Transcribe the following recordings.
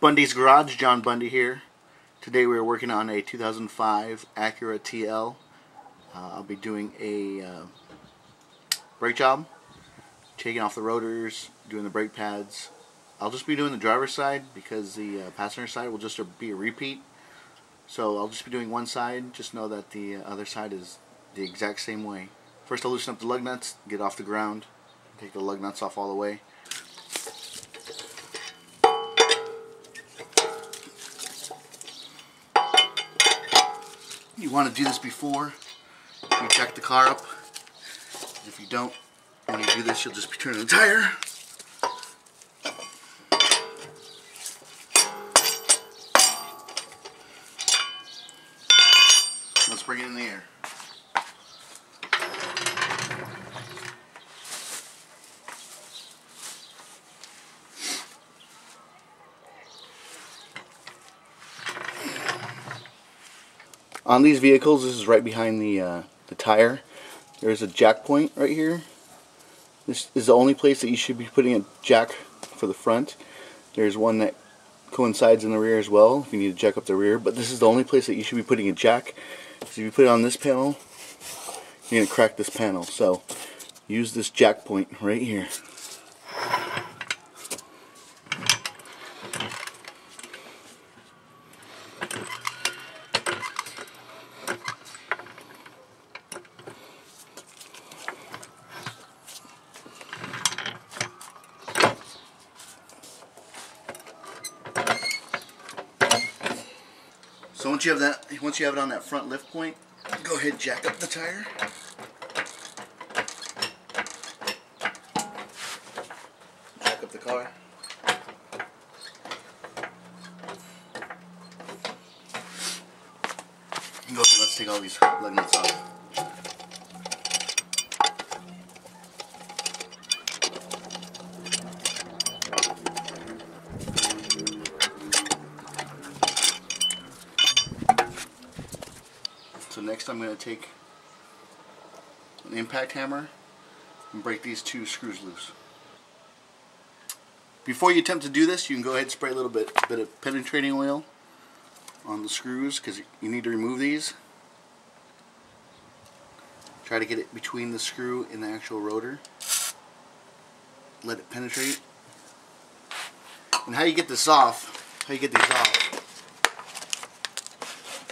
Bundys Garage, John Bundy here. Today we are working on a 2005 Acura TL. I'll be doing a brake job, taking off the rotors, doing the brake pads. I'll just be doing the driver's side because the passenger side will just be a repeat. So I'll just be doing one side. Just know that the other side is the exact same way. First I'll loosen up the lug nuts, get off the ground, take the lug nuts off all the way. You want to do this before you jack the car up. If you don't, when you do this, you'll just be turning the tire. Let's bring it in the air. On these vehicles, this is right behind the tire. There's a jack point right here. This is the only place that you should be putting a jack for the front. There's one that coincides in the rear as well if you need to jack up the rear, but this is the only place that you should be putting a jack. So if you put it on this panel, you're going to crack this panel. So use this jack point right here. So once you have it on that front lift point, go ahead and jack up the tire. Jack up the car. Go ahead, let's take all these lug nuts off. So next I'm going to take an impact hammer and break these two screws loose. Before you attempt to do this, you can go ahead and spray a little bit of penetrating oil on the screws because you need to remove these. Try to get it between the screw and the actual rotor. Let it penetrate. And how you get these off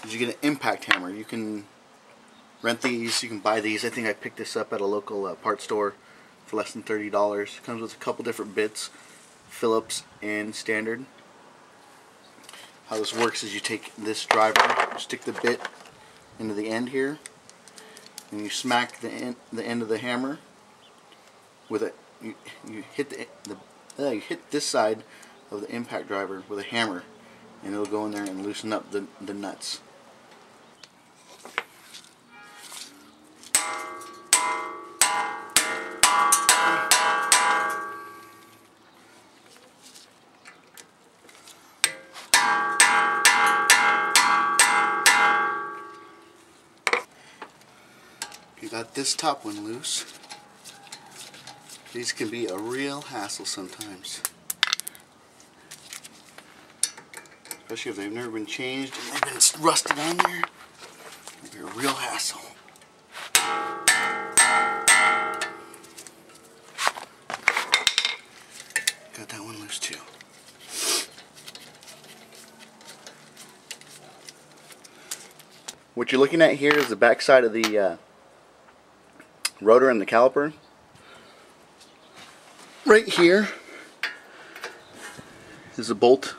is you get an impact hammer. You can rent these, you can buy these. I think I picked this up at a local parts store for less than $30. It comes with a couple different bits, Phillips and standard. How this works is you take this driver, stick the bit into the end here, and you smack the end of the hammer with it. You hit you hit this side of the impact driver with a hammer, and it'll go in there and loosen up the nuts. You got this top one loose. These can be a real hassle sometimes, especially if they've never been changed and they've been rusted on there. It'll be a real hassle. Got that one loose too. What you're looking at here is the back side of the rotor and the caliper. Right here is a bolt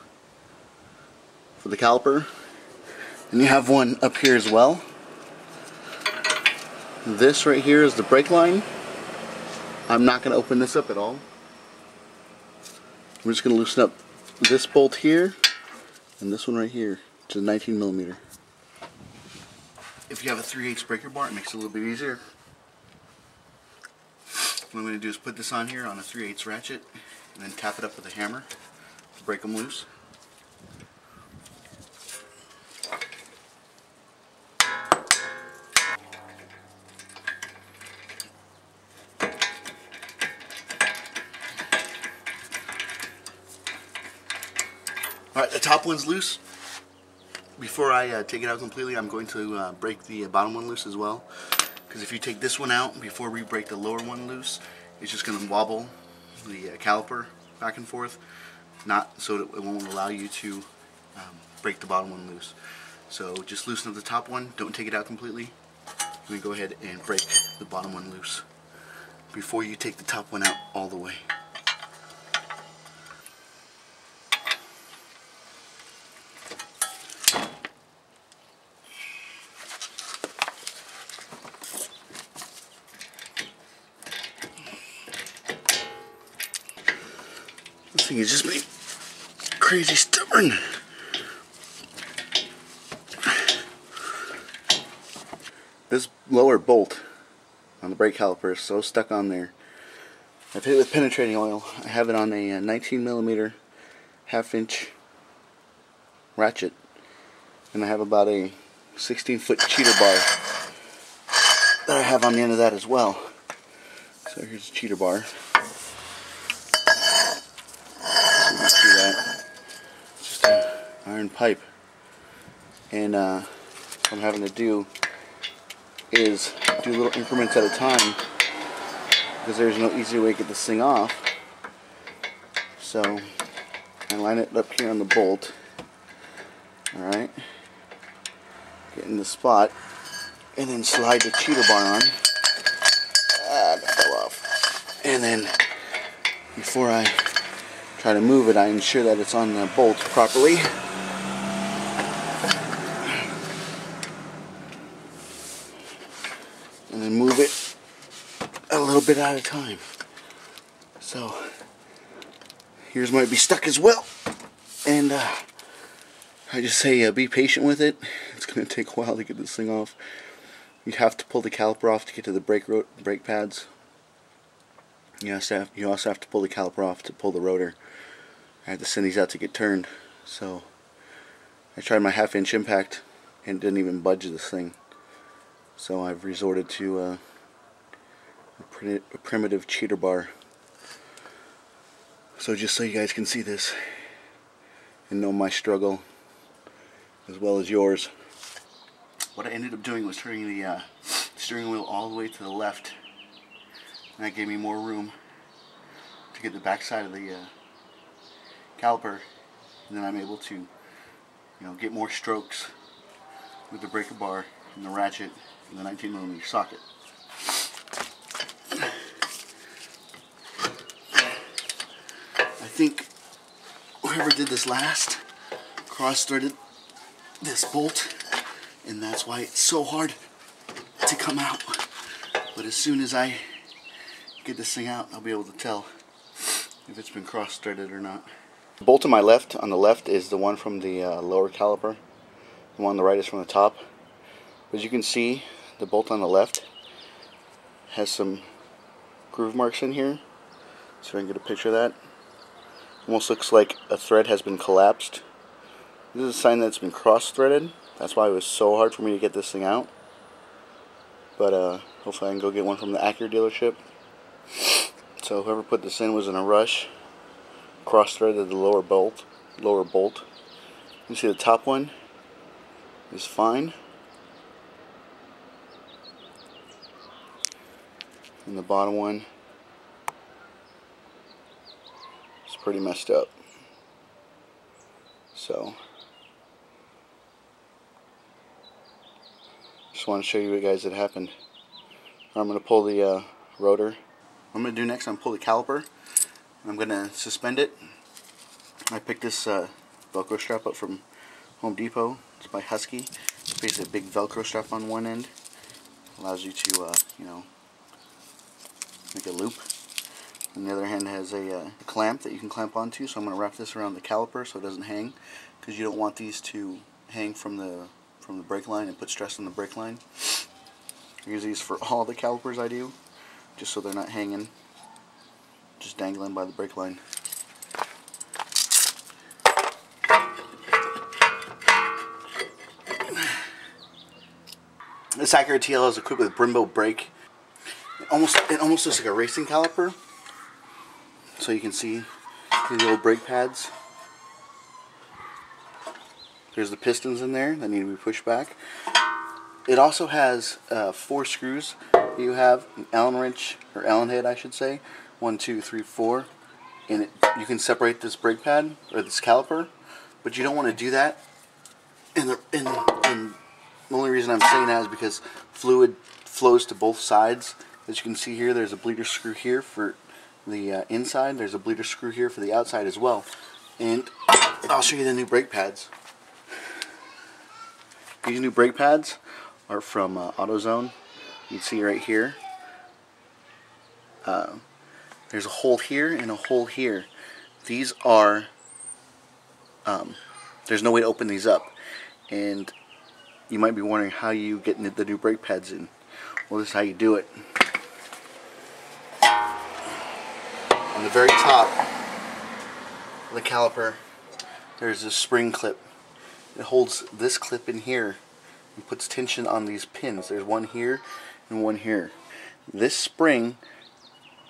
for the caliper, and you have one up here as well. This right here is the brake line. I'm not going to open this up at all. I'm just going to loosen up this bolt here and this one right here, which is 19mm. If you have a 3/8 breaker bar, it makes it a little bit easier. What I'm going to do is put this on here on a 3/8 ratchet and then tap it up with a hammer to break them loose. Alright, the top one's loose. Before I take it out completely, I'm going to break the bottom one loose as well. Because if you take this one out before we break the lower one loose, it's just going to wobble the caliper back and forth. So it won't allow you to break the bottom one loose. So just loosen up the top one, don't take it out completely. Let me go ahead and break the bottom one loose before you take the top one out all the way. This thing is just being crazy stubborn. This lower bolt on the brake caliper is so stuck on there. I've hit it with penetrating oil. I have it on a 19mm half-inch ratchet, and I have about a 16-foot cheater bar that I have on the end of that as well. So here's the cheater bar. So you can see that. It's just an iron pipe, and what I'm having to do is do little increments at a time, because there's no easy way to get this thing off. So I line it up here on the bolt. Alright, get in the spot, and then slide the cheater bar on. That fell off. And then before I try to move it, I ensure that it's on the bolt properly. And then move it a little bit at a time. So yours might be stuck as well, and I just say be patient with it. It's going to take a while to get this thing off. You have to pull the caliper off to get to the brake pads. You also have to pull the caliper off to pull the rotor. I had to send these out to get turned. So I tried my half-inch impact and didn't even budge this thing. So I've resorted to a primitive cheater bar. So just so you guys can see this and know my struggle as well as yours. What I ended up doing was turning the steering wheel all the way to the left, and that gave me more room to get the back side of the caliper, and then I'm able to, get more strokes with the breaker bar and the ratchet and the 19mm socket. I think whoever did this last cross-threaded this bolt, and that's why it's so hard to come out. But as soon as I get this thing out, I'll be able to tell if it's been cross-threaded or not. The bolt on the left is the one from the lower caliper. The one on the right is from the top. As you can see, the bolt on the left has some groove marks in here. So I can get a picture of that. Almost looks like a thread has been collapsed. This is a sign that it's been cross-threaded. That's why it was so hard for me to get this thing out. But hopefully I can go get one from the Acura dealership. So whoever put this in was in a rush. Cross-threaded the lower bolt. You see the top one is fine, and the bottom one is pretty messed up. So just want to show you guys it happened. I'm going to pull the rotor. What I'm going to do next, I'm going to pull the caliper. I'm going to suspend it. I picked this Velcro strap up from Home Depot. It's by Husky. It's basically a big Velcro strap on one end. Allows you to, make a loop. And the other hand has a clamp that you can clamp onto. So I'm going to wrap this around the caliper so it doesn't hang, because you don't want these to hang from the brake line and put stress on the brake line. I use these for all the calipers I do, just so they're not hanging, just dangling by the brake line. This Acura TL is equipped with Brembo brake. It almost looks like a racing caliper. So you can see the old brake pads. There's the pistons in there that need to be pushed back. It also has 4 screws. You have an Allen wrench, or Allen head I should say. 1, 2, 3, 4. And you can separate this brake pad, or this caliper, but you don't want to do that. And the only reason I'm saying that is because fluid flows to both sides. As you can see here, there's a bleeder screw here for the inside. There's a bleeder screw here for the outside as well. And I'll show you the new brake pads. These new brake pads are from AutoZone. You can see right here. There's a hole here and a hole here. These are, there's no way to open these up. And you might be wondering how you get the new brake pads in. Well, this is how you do it. On the very top of the caliper, there's this spring clip. It holds this clip in here and puts tension on these pins. There's one here and one here. This spring,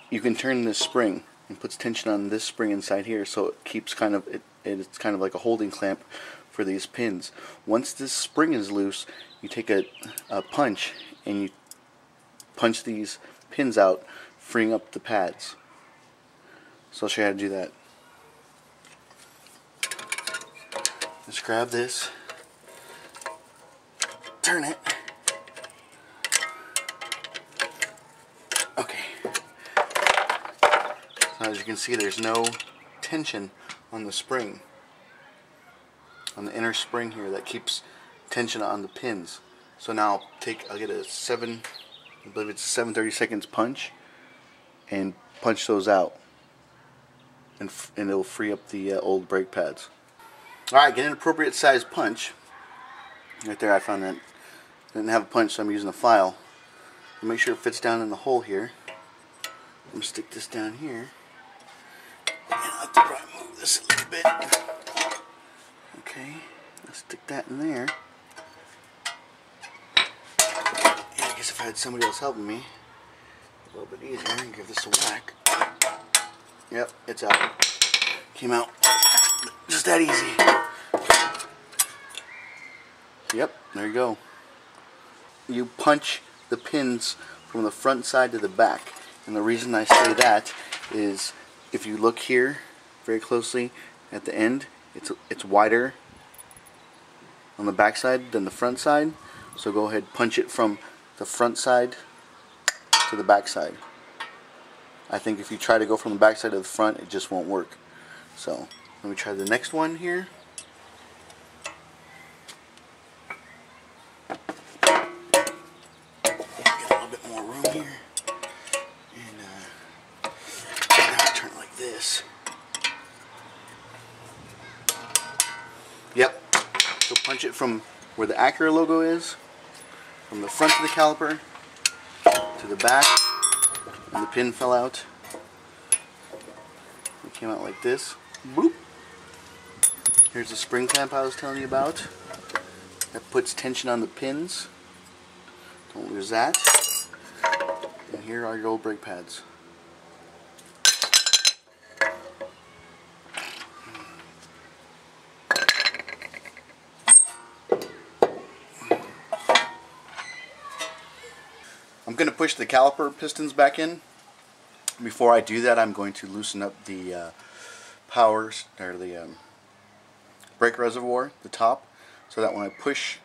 you can turn this spring and puts tension on this spring inside here, so it keeps kind of it's kind of like a holding clamp for these pins. Once this spring is loose, you take a punch and you punch these pins out, freeing up the pads. So I'll show you how to do that. Just grab this, turn it. Okay. So as you can see, there's no tension on the spring, on the inner spring here that keeps tension on the pins. So now I'll get a I believe it's a 7/32 punch, and punch those out, and it'll free up the old brake pads. Alright, get an appropriate size punch. Right there, I found that I didn't have a punch, so I'm using a file. Make sure it fits down in the hole here. I'm going to stick this down here. And I'll have to probably move this a little bit. Okay, let's stick that in there. And I guess if I had somebody else helping me, a little bit easier, and give this a whack. Yep, it's out. Came out. Just that easy. Yep, there you go. You punch the pins from the front side to the back. And the reason I say that is if you look here very closely at the end, it's wider on the back side than the front side. So go ahead, punch it from the front side to the back side. I think if you try to go from the back side to the front, it just won't work. So let me try the next one here. Get a little bit more room here. And now I turn it like this. Yep. So punch it from where the Acura logo is, from the front of the caliper to the back, and the pin fell out. It came out like this. Boop. Here's the spring clamp I was telling you about. That puts tension on the pins. Don't lose that. And here are your old brake pads. I'm going to push the caliper pistons back in. Before I do that, I'm going to loosen up the the brake reservoir, the top, so that when I push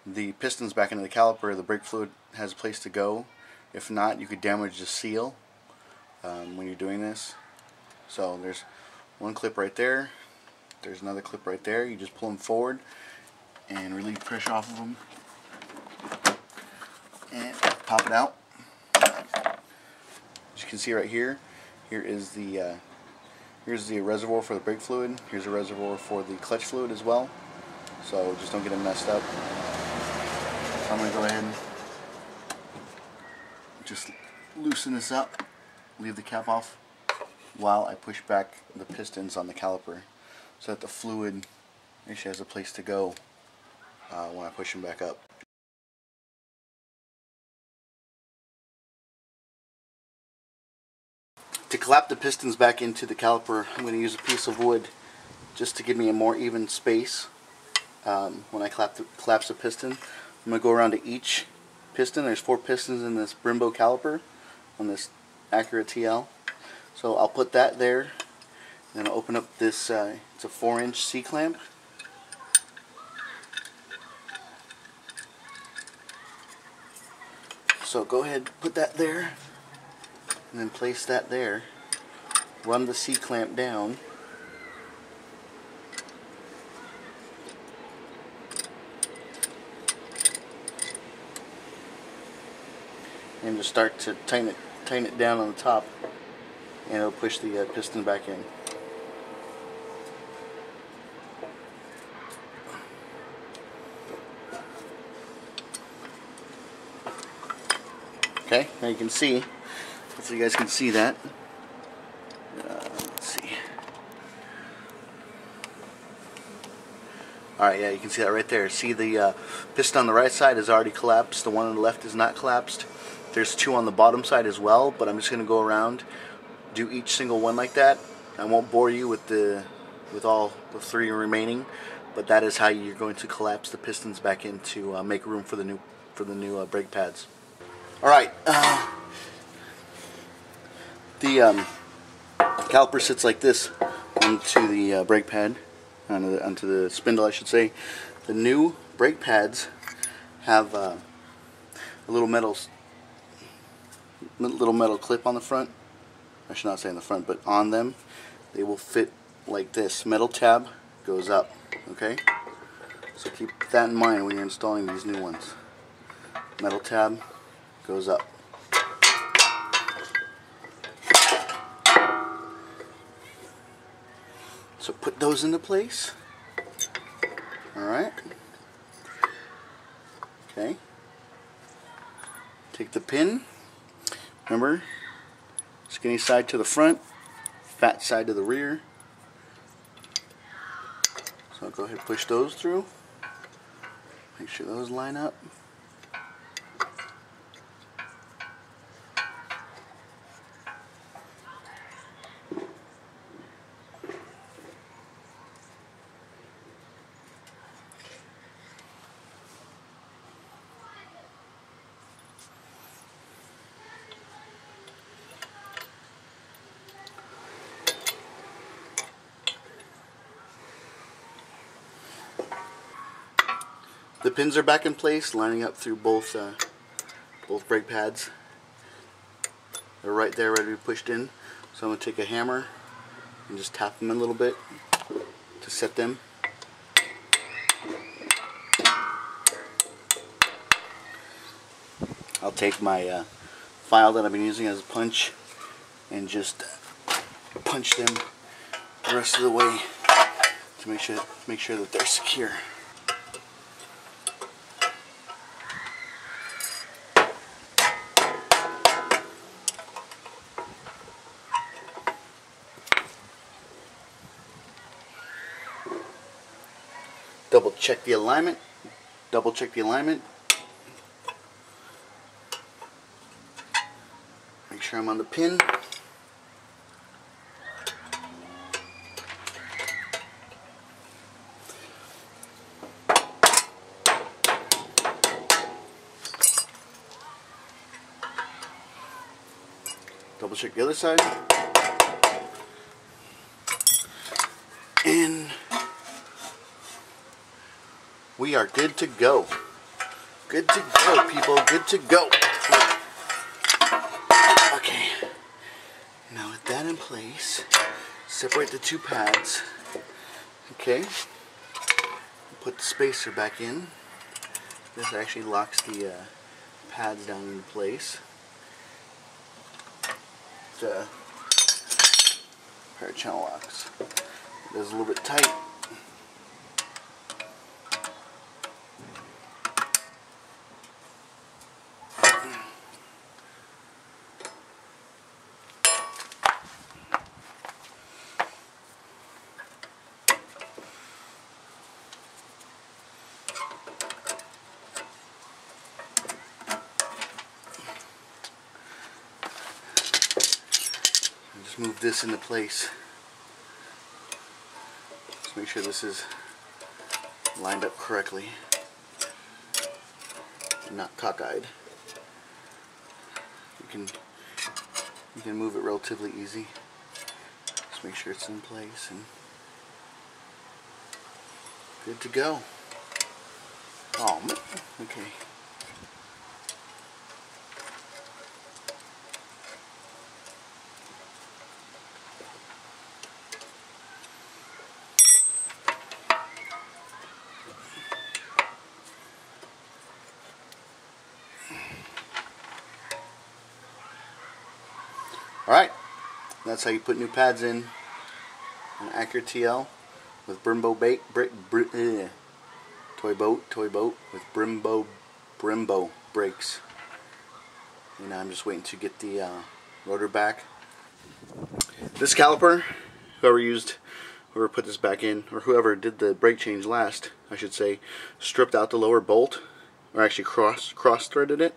the pistons back into the caliper, the brake fluid has a place to go. If not, you could damage the seal when you're doing this. So there's one clip right there. There's another clip right there. You just pull them forward and relieve pressure off of them. And pop it out. As you can see right here, here's the reservoir for the brake fluid. Here's a reservoir for the clutch fluid as well. So just don't get them messed up. So I'm going to go ahead and just loosen this up, leave the cap off while I push back the pistons on the caliper so that the fluid actually has a place to go when I push them back up. To clap the pistons back into the caliper, I'm going to use a piece of wood just to give me a more even space when I collapse the piston. I'm going to go around to each piston. There's 4 pistons in this Brembo caliper on this Acura TL. So I'll put that there. Then I'll open up this, it's a 4-inch C-clamp. So go ahead, put that there, and then place that there. Run the C-clamp down. And just start to tighten it down on the top, and it'll push the piston back in. Okay, now you can see. Hopefully you guys can see that. Let's see. Alright, yeah, you can see that right there. See the piston on the right side is already collapsed. The one on the left is not collapsed. There's 2 on the bottom side as well, but I'm just going to go around, do each single one like that. I won't bore you with all the 3 remaining, but that is how you're going to collapse the pistons back in to make room for the new brake pads. Alright, the caliper sits like this onto the brake pad, onto the spindle I should say. The new brake pads have a little metal clip on the front. I should not say in the front, but on them they will fit like this. Metal tab goes up, okay? So keep that in mind when you're installing these new ones. Metal tab goes up. So put those into place. Alright. Okay. Take the pin. Remember, skinny side to the front, fat side to the rear. So I'll go ahead and push those through. Make sure those line up. The pins are back in place, lining up through both brake pads. They're right there, ready to be pushed in. So I'm going to take a hammer and just tap them in a little bit to set them. I'll take my file that I've been using as a punch and just punch them the rest of the way to make sure that they're secure. Double check the alignment. Double check the alignment. Make sure I'm on the pin. Double check the other side. And we are good to go. Good to go, people. Good to go. Okay. Now with that in place, separate the 2 pads. Okay. Put the spacer back in. This actually locks the pads down in place. The pair of channel locks. It is a little bit tight. Just move this into place. Just sure this is lined up correctly, not cockeyed. You can move it relatively easy. Just make sure it's in place and good to go. Oh, okay. Alright, that's how you put new pads in an Acura TL with Brembo toy boat with Brembo brakes. And I'm just waiting to get the rotor back. This caliper, whoever put this back in, or whoever did the brake change last, I should say, stripped out the lower bolt, or actually cross-threaded it.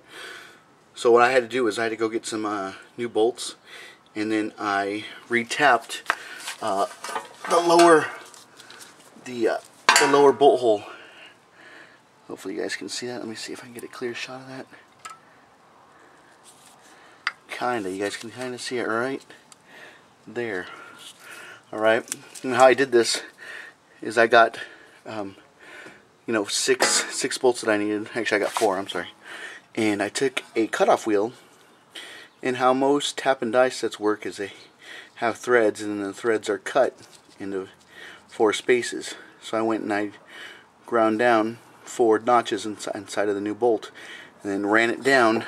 So what I had to do is I had to go get some new bolts, and then I re-tapped the lower bolt hole. Hopefully you guys can see that. Let me see if I can get a clear shot of that. Kinda, you guys can kinda see it right there. Alright, and how I did this is I got you know, six bolts that I needed. Actually, I got 4, I'm sorry. And I took a cutoff wheel, and how most tap and die sets work is they have threads, and then the threads are cut into 4 spaces. So I went and I ground down 4 notches inside of the new bolt, and then ran it down.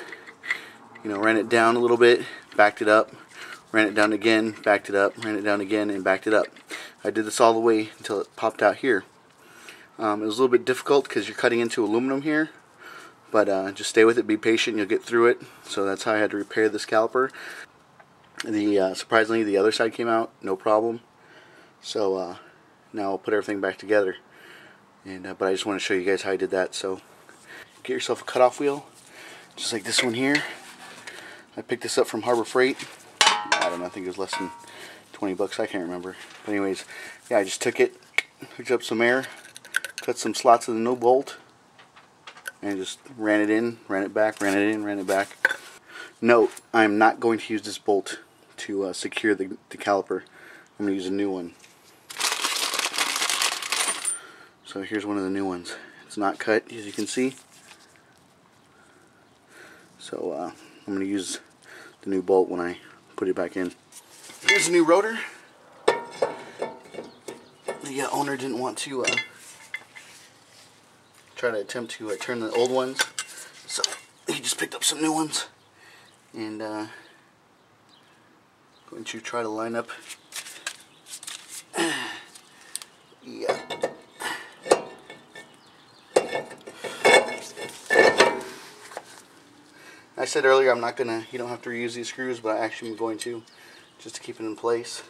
You know, ran it down a little bit, backed it up, ran it down again, backed it up, ran it down again, and backed it up. I did this all the way until it popped out here. It was a little bit difficult because you're cutting into aluminum here. But just stay with it, be patient, you'll get through it. So that's how I had to repair this caliper. Surprisingly, the other side came out, no problem. So now I'll put everything back together. But I just want to show you guys how I did that. So get yourself a cutoff wheel, just like this one here. I picked this up from Harbor Freight. I don't know, I think it was less than 20 bucks, I can't remember. But anyways, yeah, I just took it, hooked up some air, cut some slots of the new bolt, and just ran it in, ran it back, ran it in, ran it back. Note, I'm not going to use this bolt to secure the caliper. I'm going to use a new one. So here's one of the new ones. It's not cut, as you can see. So I'm going to use the new bolt when I put it back in. Here's a new rotor. The owner didn't want to try to attempt to turn the old ones, so he just picked up some new ones, and going to try to line up. Yeah. I said earlier you don't have to reuse these screws, but I actually am going to, just to keep it in place.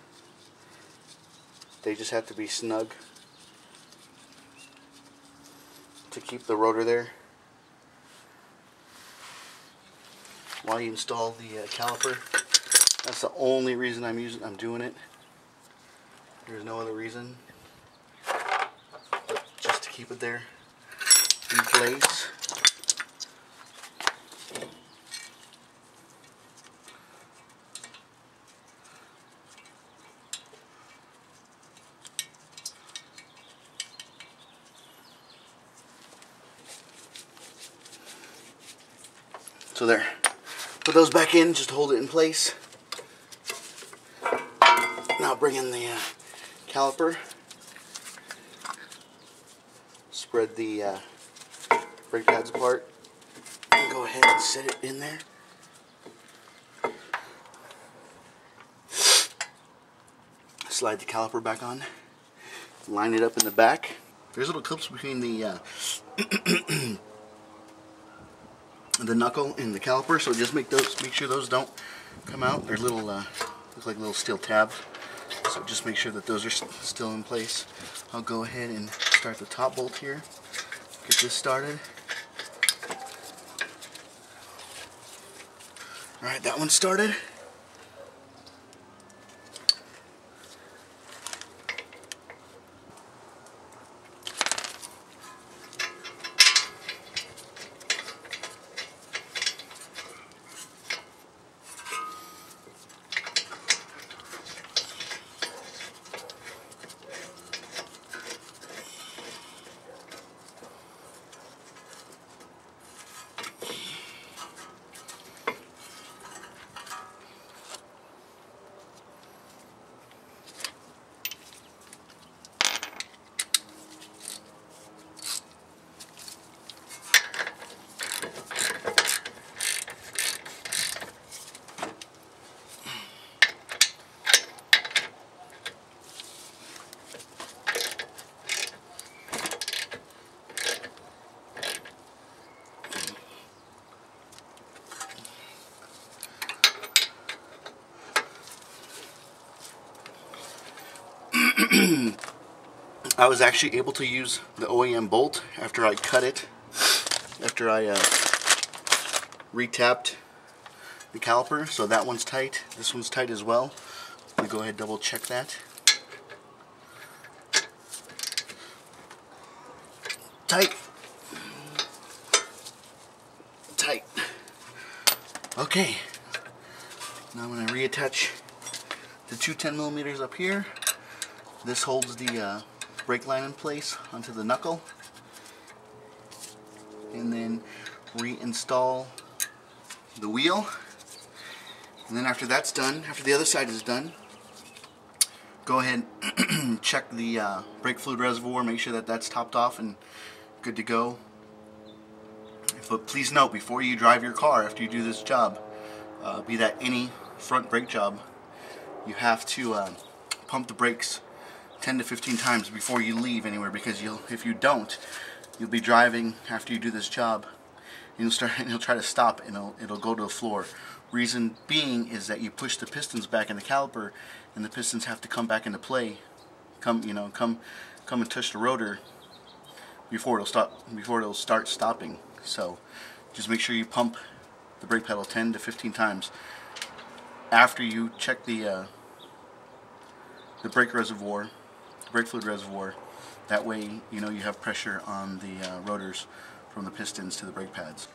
They just have to be snug to keep the rotor there while you install the caliper. That's the only reason I'm doing it. There's no other reason, just to keep it there in place. So there, put those back in just to hold it in place. Now bring in the caliper, spread the brake pads apart, and go ahead and set it in there. Slide the caliper back on, line it up in the back. There's little clips between the knuckle and the caliper, so just make sure those don't come out. They're little look like little steel tabs, so just make sure that those are still in place. I'll go ahead and start the top bolt here, get this started. Alright, that one's started. I was actually able to use the OEM bolt after I cut it, after I retapped the caliper. So that one's tight. This one's tight as well. Let me go ahead and double check that. Tight. Tight. Okay. Now I'm going to reattach the two 10mm up here. This holds the brake line in place onto the knuckle. And then reinstall the wheel. And then after that's done, after the other side is done, go ahead and check the brake fluid reservoir, make sure that that's topped off and good to go. But please note, before you drive your car after you do this job, be that any front brake job, you have to pump the brakes 10 to 15 times before you leave anywhere, because if you don't, you'll be driving after you do this job and you'll try to stop and it'll go to the floor. Reason being is that you push the pistons back in the caliper, and the pistons have to come back into play, come and touch the rotor before it'll start stopping. So just make sure you pump the brake pedal 10 to 15 times after you check the brake reservoir, the brake fluid reservoir. That way you know you have pressure on the rotors from the pistons to the brake pads.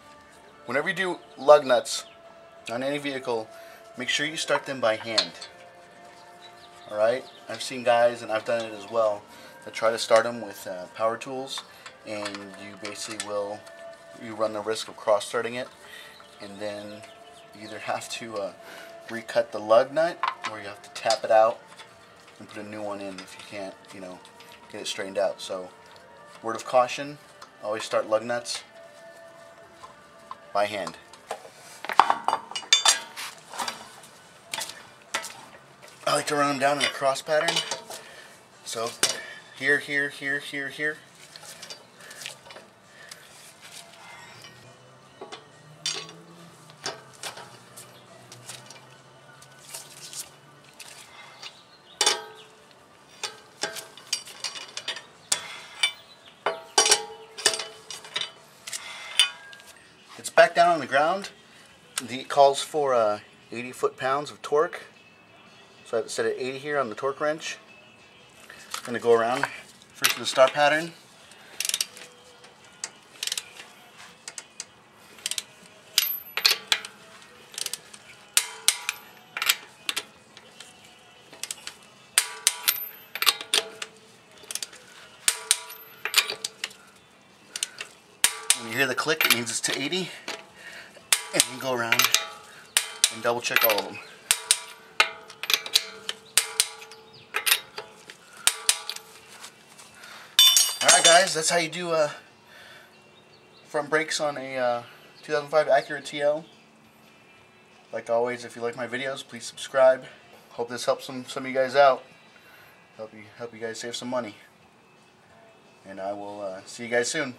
Whenever you do lug nuts on any vehicle, make sure you start them by hand. Alright? I've seen guys, and I've done it as well, that try to start them with power tools, and you basically you run the risk of cross-starting it, and then you either have to recut the lug nut, or you have to tap it out and put a new one in if you can't, get it straightened out. So, word of caution, always start lug nuts by hand. I like to run them down in a cross pattern. So, here, here, here, here, here. It's back down on the ground. It calls for 80 foot-pounds of torque. So I have it set at 80 here on the torque wrench. I'm going to go around first in the star pattern. When you hear the click, it means it's to 80. And you go around and double check all of them. Alright guys, that's how you do front brakes on a 2005 Acura TL. Like always, if you like my videos, please subscribe. Hope this helps some of you guys out. Help you guys save some money. And I will see you guys soon.